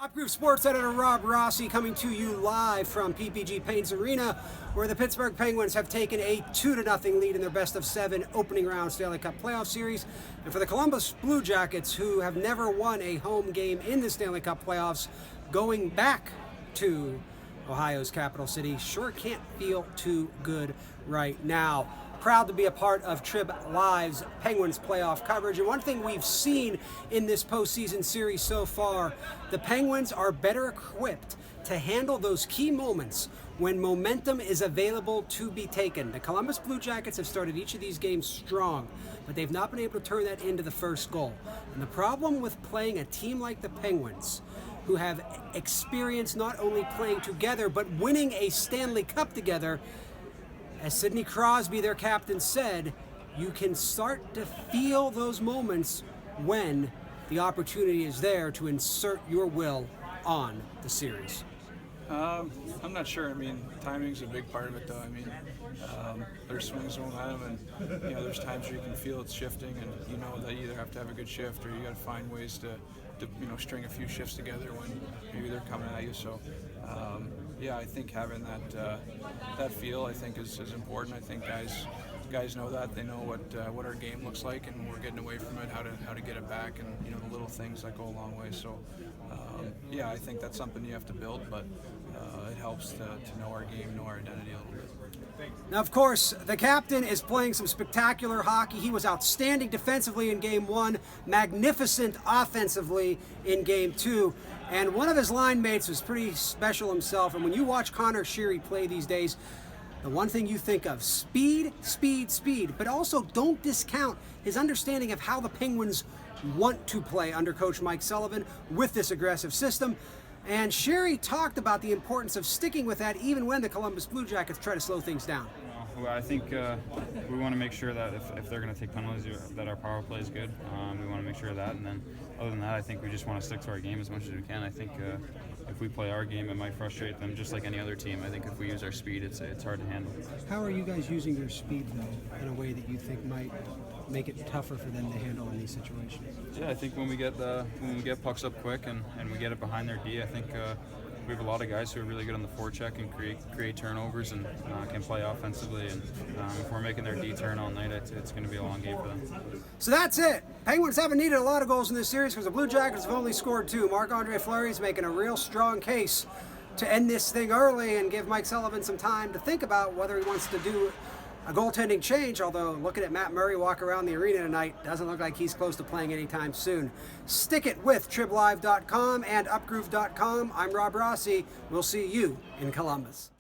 Upgroup Sports Editor Rob Rossi coming to you live from PPG Paints Arena, where the Pittsburgh Penguins have taken a 2-0 lead in their best-of-7 opening round Stanley Cup playoff series. And for the Columbus Blue Jackets, who have never won a home game in the Stanley Cup playoffs, going back to Ohio's capital city sure can't feel too good right now. Proud to be a part of Trib Live's Penguins playoff coverage. And one thing we've seen in this postseason series so far, the Penguins are better equipped to handle those key moments when momentum is available to be taken. The Columbus Blue Jackets have started each of these games strong, but they've not been able to turn that into the first goal. And the problem with playing a team like the Penguins, who have experience not only playing together, but winning a Stanley Cup together, as Sidney Crosby, their captain, said, you can start to feel those moments when the opportunity is there to insert your will on the series. I'm not sure. I mean, timing's a big part of it, though. I mean, there's swings of momentum, and there's times where you can feel it's shifting, and you know that you either have to have a good shift or you got to find ways to string a few shifts together when maybe they're coming at you. So, I think having that feel, I think, is important. I think guys know that. They know what our game looks like, and we're getting away from it, how to get it back, and the little things that go a long way. So I think that's something you have to build, but it helps to know our game, know our identity a little bit. Now, of course, the captain is playing some spectacular hockey. He was outstanding defensively in Game 1, magnificent offensively in Game 2, and one of his line mates was pretty special himself. And when you watch Conor Sheary play these days, the one thing you think of, speed, speed, speed, but also don't discount his understanding of how the Penguins want to play under Coach Mike Sullivan with this aggressive system. And Sheary talked about the importance of sticking with that even when the Columbus Blue Jackets try to slow things down. Well, I think we want to make sure that if they're going to take penalties, that our power play is good. We want to make sure of that, and then other than that, I think we just want to stick to our game as much as we can. I think if we play our game, it might frustrate them just like any other team. I think if we use our speed, it's hard to handle. How are you guys using your speed, though, in a way that you think might make it tougher for them to handle in these situations? Yeah, I think when we get pucks up quick and we get it behind their D, I think we have a lot of guys who are really good on the forecheck and create turnovers and can play offensively. And if we're making their D turn all night, it's going to be a long game for them. So that's it. Penguins haven't needed a lot of goals in this series because the Blue Jackets have only scored 2. Marc-Andre Fleury is making a real strong case to end this thing early and give Mike Sullivan some time to think about whether he wants to do a goaltending change, although looking at Matt Murray walk around the arena tonight, doesn't look like he's close to playing anytime soon. Stick it with TribLive.com and UpGroove.com. I'm Rob Rossi. We'll see you in Columbus.